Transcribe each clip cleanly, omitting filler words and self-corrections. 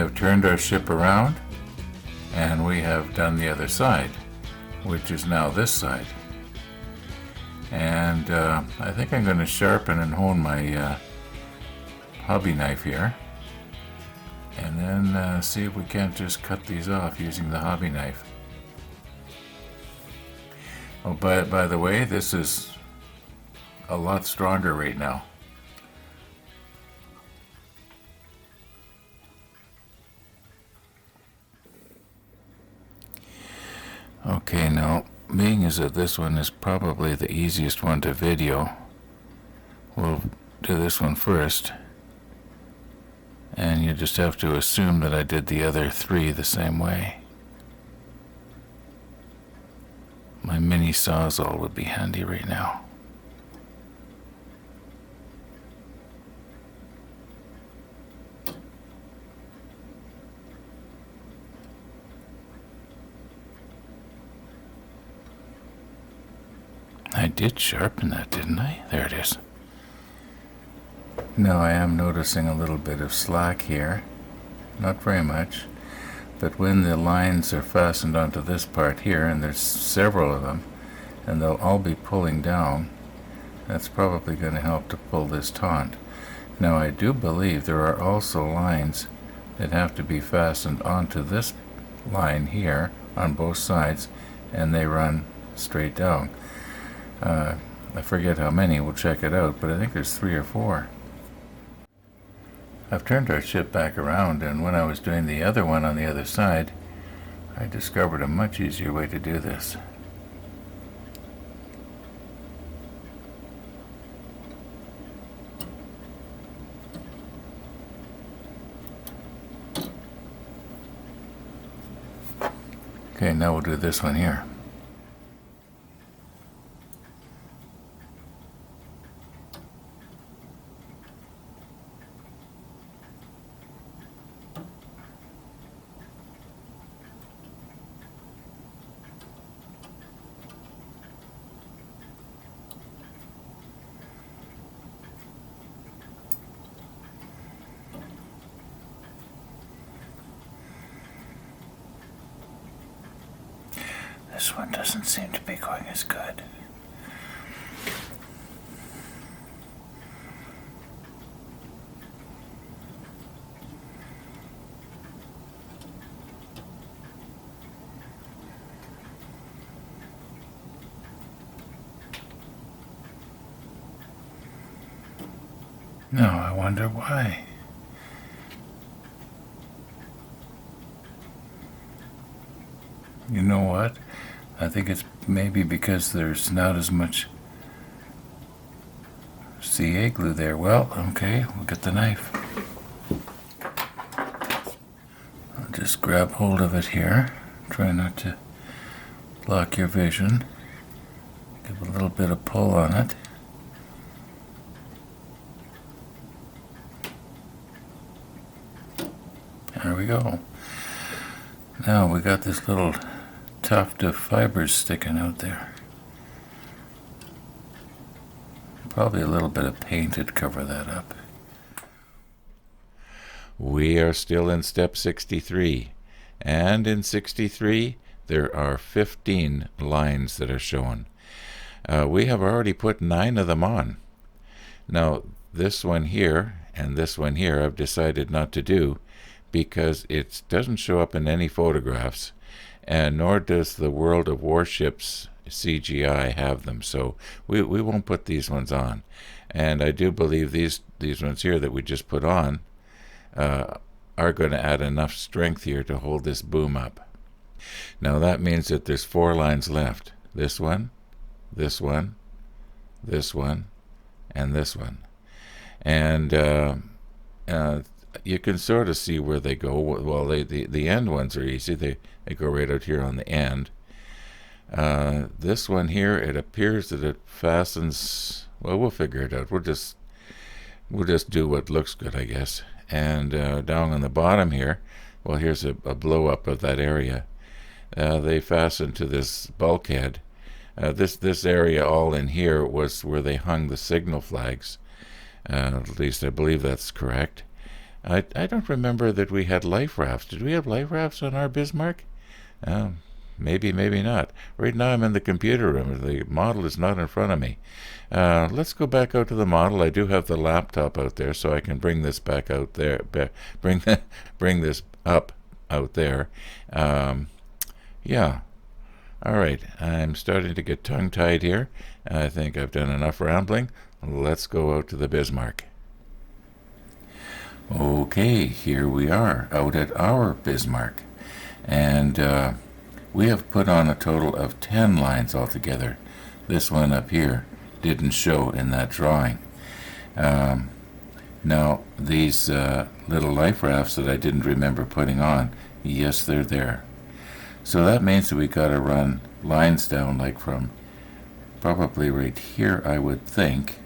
have turned our ship around, and we have done the other side, which is now this side. And I think I'm going to sharpen and hone my hobby knife here, and then see if we can't just cut these off using the hobby knife. Oh, by the way, this is a lot stronger right now. Okay, now, being as that this one is probably the easiest one to video, we'll do this one first. And you just have to assume that I did the other three the same way. My mini sawzall would be handy right now. I did sharpen that, didn't I? There it is. Now I am noticing a little bit of slack here. Not very much. But when the lines are fastened onto this part here, and there's several of them, and they'll all be pulling down, that's probably going to help to pull this taut. Now I do believe there are also lines that have to be fastened onto this line here on both sides, and they run straight down. I forget how many, we'll check it out, but I think there's 3 or 4. I've turned our ship back around, and when I was doing the other one on the other side, I discovered a much easier way to do this. Okay, now we'll do this one here. This one doesn't seem to be going as good. No, I wonder why. You know what? I think it's maybe because there's not as much CA glue there. Well, okay, we'll get the knife. I'll just grab hold of it here. Try not to block your vision. Give a little bit of pull on it. There we go. Now we got this little tuft of fibers sticking out there. Probably a little bit of paint would cover that up. We are still in step 63, and in 63 there are 15 lines that are shown. We have already put 9 of them on. Now this one here and this one here I've decided not to do because it doesn't show up in any photographs, and nor does the World of Warships CGI have them, so we won't put these ones on. And I do believe these ones here that we just put on are going to add enough strength here to hold this boom up. Now that means that there's 4 lines left. This one, this one, this one, and this one. And you can sort of see where they go. Well, the end ones are easy. They go right out here on the end. This one here, it appears that it fastens. Well, we'll figure it out. We'll just do what looks good, I guess. And down on the bottom here, well, here's a blow up of that area. They fasten to this bulkhead. This area all in here was where they hung the signal flags. At least I believe that's correct. I don't remember that we had life rafts. Did we have life rafts on our Bismarck? Maybe, maybe not. Right now I'm in the computer room. The model is not in front of me. Let's go back out to the model. I do have the laptop out there, so I can bring this back out there. Bring this up out there. Yeah. All right. I'm starting to get tongue-tied here. I think I've done enough rambling. Let's go out to the Bismarck. Okay, here we are out at our Bismarck. And we have put on a total of 10 lines altogether. This one up here didn't show in that drawing. Now, these little life rafts that I didn't remember putting on, yes, they're there. So that means that we got to run lines down like from probably right here, I would think,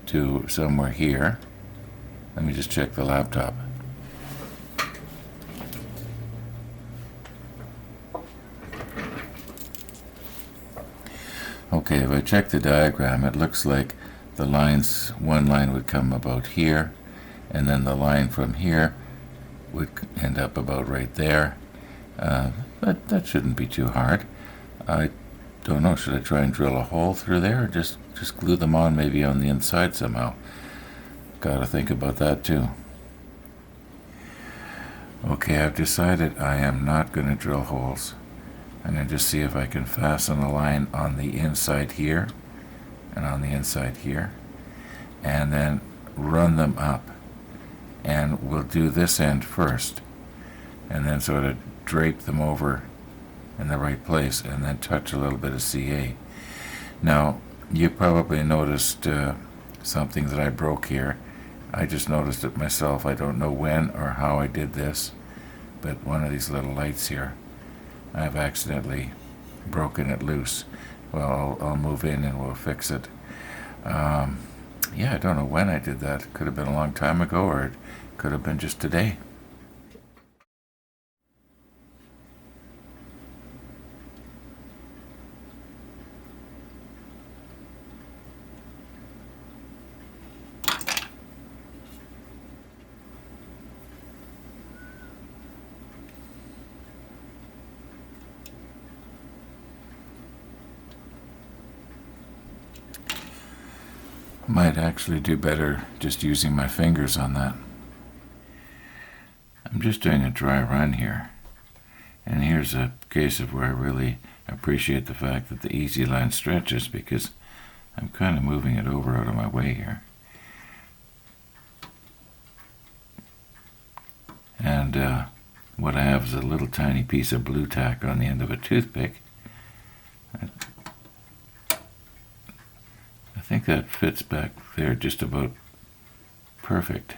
to somewhere here. Let me just check the laptop. Okay, if I check the diagram, it looks like the lines, one line would come about here, and then the line from here would end up about right there. That shouldn't be too hard. I don't know, should I try and drill a hole through there, or just glue them on maybe on the inside somehow? Gotta think about that too. Okay, I've decided I am not going to drill holes. I'm going to just see if I can fasten a line on the inside here and on the inside here, and then run them up. And we'll do this end first, and then sort of drape them over in the right place, and then touch a little bit of CA. Now, you probably noticed something that I broke here. I just noticed it myself. I don't know when or how I did this, but one of these little lights here, I've accidentally broken it loose. Well, I'll move in and we'll fix it. Yeah, I don't know when I did that. It could have been a long time ago, or it could have been just today. Might actually do better just using my fingers on that. I'm just doing a dry run here, and here's a case of where I really appreciate the fact that the easy line stretches, because I'm kind of moving it over out of my way here. And what I have is a little tiny piece of blue tack on the end of a toothpick. I think that fits back there just about perfect.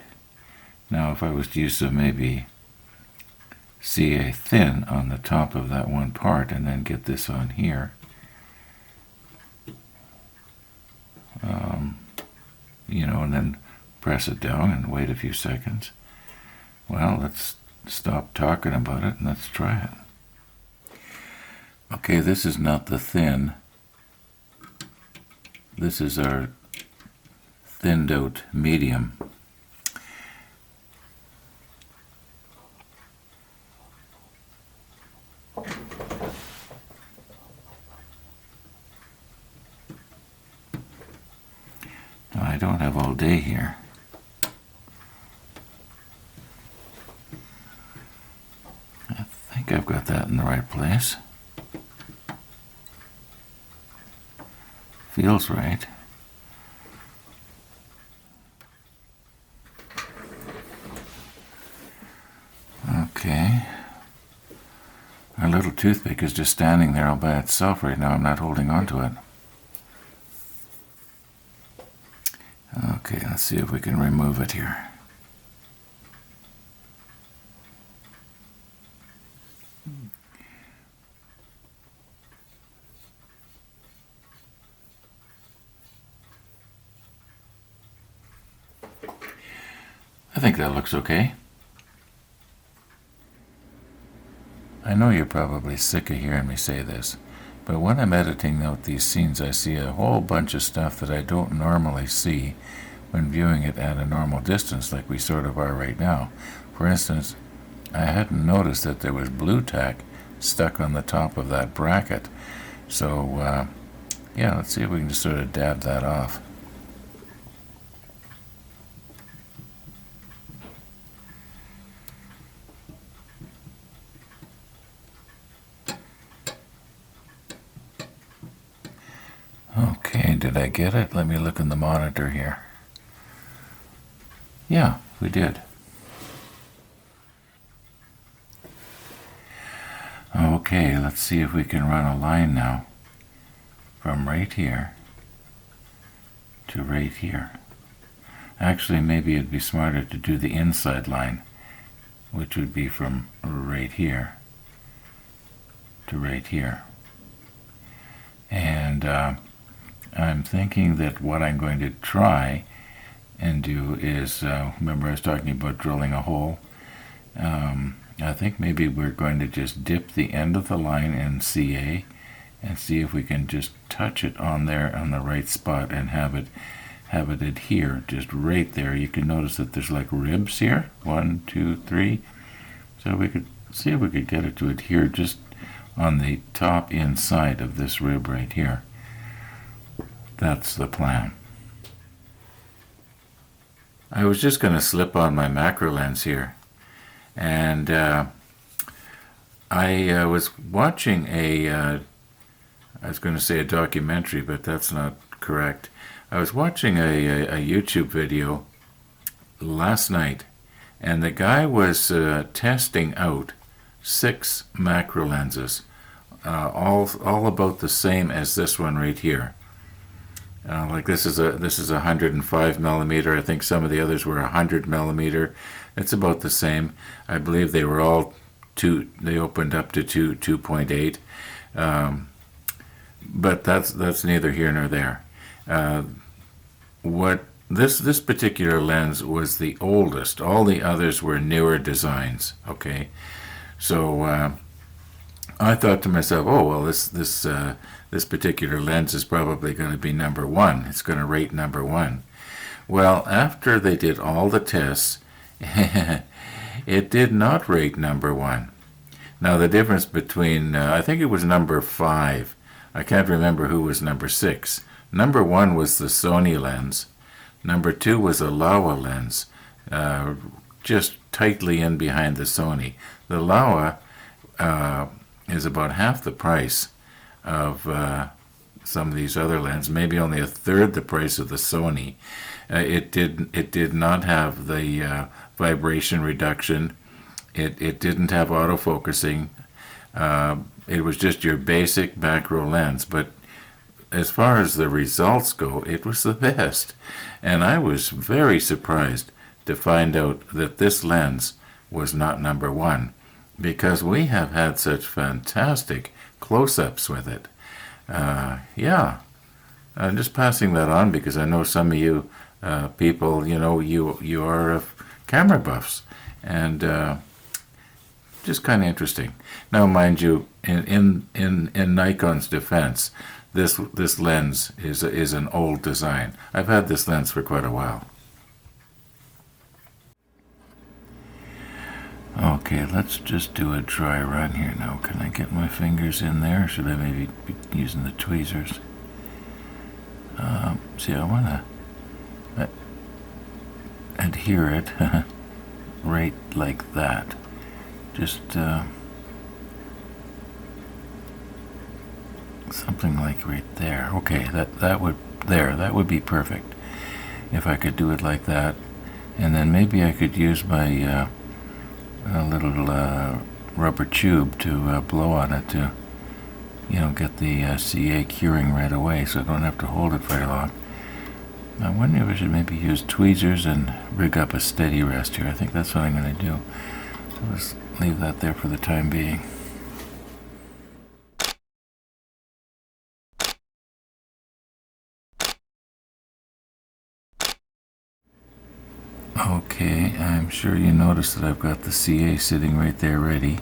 Now if I was to use some maybe CA thin on the top of that one part and then get this on here, and then press it down and wait a few seconds. Well, let's stop talking about it and let's try it. Okay, this is not the thin. This is our thinned out medium. Now, I don't have all day here. I think I've got that in the right place. Feels right. Okay. Our little toothpick is just standing there all by itself right now. I'm not holding on to it. Okay, let's see if we can remove it here. I think that looks okay. I know you're probably sick of hearing me say this, but when I'm editing out these scenes, I see a whole bunch of stuff that I don't normally see when viewing it at a normal distance like we sort of are right now. For instance, I hadn't noticed that there was blue tack stuck on the top of that bracket. So yeah, let's see if we can just sort of dab that off. Okay, did I get it? Let me look in the monitor here. Yeah, we did. Okay, let's see if we can run a line now from right here to right here. Actually, maybe it'd be smarter to do the inside line, which would be from right here to right here. And I'm thinking that what I'm going to try and do is, remember I was talking about drilling a hole? I think maybe we're going to just dip the end of the line in CA and see if we can just touch it on there on the right spot and have it adhere just right there. You can notice that there's like ribs here, 1, 2, 3. So we could see if we could get it to adhere just on the top inside of this rib right here. That's the plan. I was just going to slip on my macro lens here, and I was watching I was going to say a documentary, but that's not correct. I was watching a YouTube video last night, and the guy was testing out 6 macro lenses, all about the same as this one right here. Like this is a 105 millimeter. I think some of the others were 100 millimeter. It's about the same. I believe they were all they opened up to 2.8. But that's neither here nor there. What this particular lens was the oldest. All the others were newer designs. Okay, so I thought to myself, oh well, this particular lens is probably going to be number 1. It's going to rate number 1. Well, after they did all the tests, it did not rate number 1. Now the difference between I think it was number 5. I can't remember who was number 6. Number 1 was the Sony lens. Number 2 was a Laowa lens, just tightly in behind the Sony. The Laowa is about half the price of some of these other lenses, maybe only a third the price of the Sony. It did not have the vibration reduction. It didn't have autofocusing. It was just your basic macro lens, but as far as the results go, it was the best. And I was very surprised to find out that this lens was not number 1, because we have had such fantastic close-ups with it. Yeah, I'm just passing that on because I know some of you people, you are camera buffs, and just kind of interesting. Now, mind you, in Nikon's defense, this lens is an old design. I've had this lens for quite a while. Okay, let's just do a dry run here now. Can I get my fingers in there, or should I maybe be using the tweezers? See, I want to adhere it right like that. Just something like right there. Okay, that would be perfect if I could do it like that, and then maybe I could use my a little rubber tube to blow on it to, get the CA curing right away, so I don't have to hold it very long. I wonder if I should maybe use tweezers and rig up a steady rest here. I think that's what I'm going to do. So let's leave that there for the time being. Okay, I'm sure you noticed that I've got the CA sitting right there ready,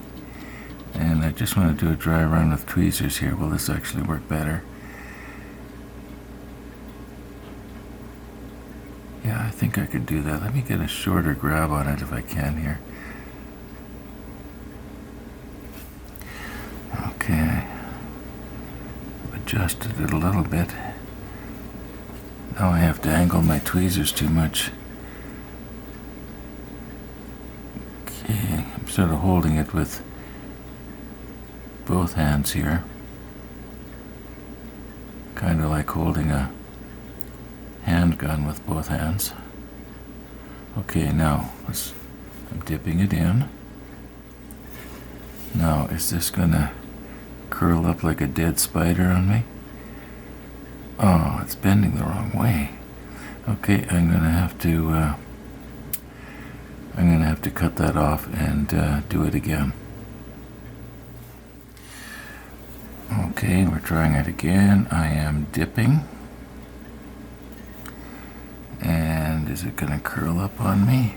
and I just want to do a dry run with tweezers here. Will this actually work better? Yeah, I think I could do that. Let me get a shorter grab on it if I can here. Okay. Adjusted it a little bit. Now I have to angle my tweezers too much. Okay, I'm sort of holding it with both hands here. Kind of like holding a handgun with both hands. Okay, now I'm dipping it in. Now, is this gonna curl up like a dead spider on me? Oh, it's bending the wrong way. Okay, I'm gonna have to cut that off and do it again. Okay, we're trying it again. I am dipping. And is it gonna curl up on me?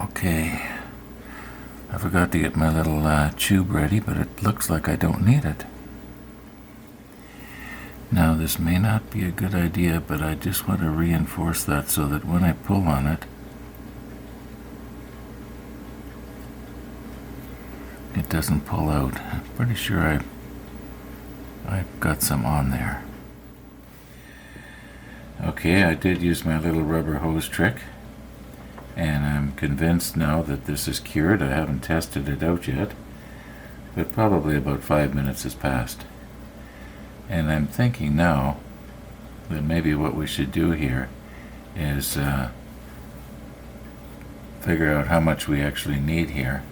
Okay, I forgot to get my little tube ready, but it looks like I don't need it. Now, this may not be a good idea, but I just want to reinforce that so that when I pull on it, it doesn't pull out. I'm pretty sure I've got some on there. Okay, I did use my little rubber hose trick, and I'm convinced now that this is cured. I haven't tested it out yet, but probably about 5 minutes has passed. And I'm thinking now that maybe what we should do here is figure out how much we actually need here.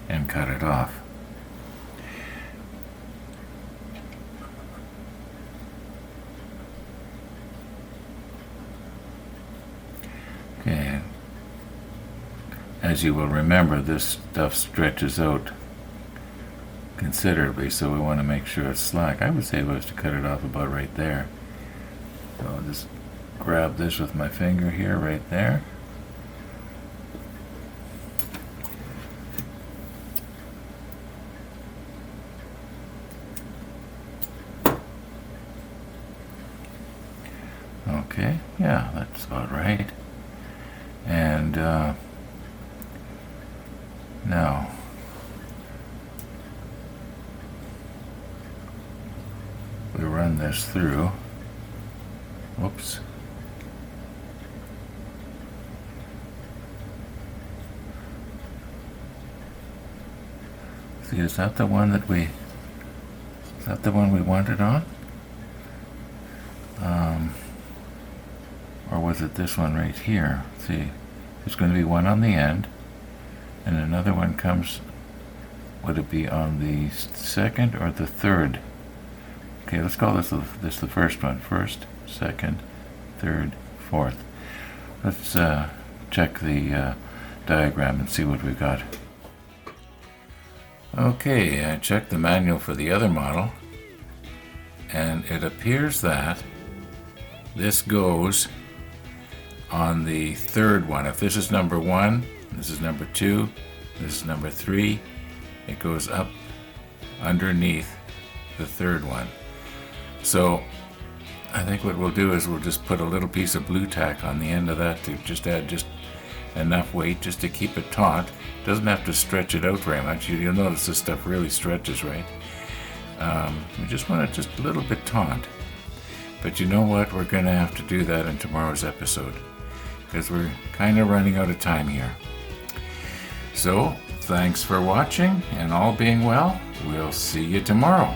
And cut it off. Okay. As you will remember, this stuff stretches out considerably, so we want to make sure it's slack. I would say if I was to cut it off about right there. So I'll just grab this with my finger here, right there. Okay, yeah, that's about right. And now we run this through. Whoops. See, is that the one we wanted on? Or was it this one right here? See, there's going to be one on the end, and another one comes, would it be on the second or the third? Okay, let's call this the first one. First, second, third, fourth. Let's check the diagram and see what we've got. Okay, I checked the manual for the other model, and it appears that this goes on the third one. If this is number 1, this is number 2, this is number 3, it goes up underneath the third one. So I think what we'll do is we'll just put a little piece of blue tack on the end of that to just add just enough weight just to keep it taut. Doesn't have to stretch it out very much. You'll notice this stuff really stretches, right? We just want it just a little bit taut. But you know what? We're going to have to do that in tomorrow's episode, because we're kind of running out of time here. So, thanks for watching, and all being well, we'll see you tomorrow.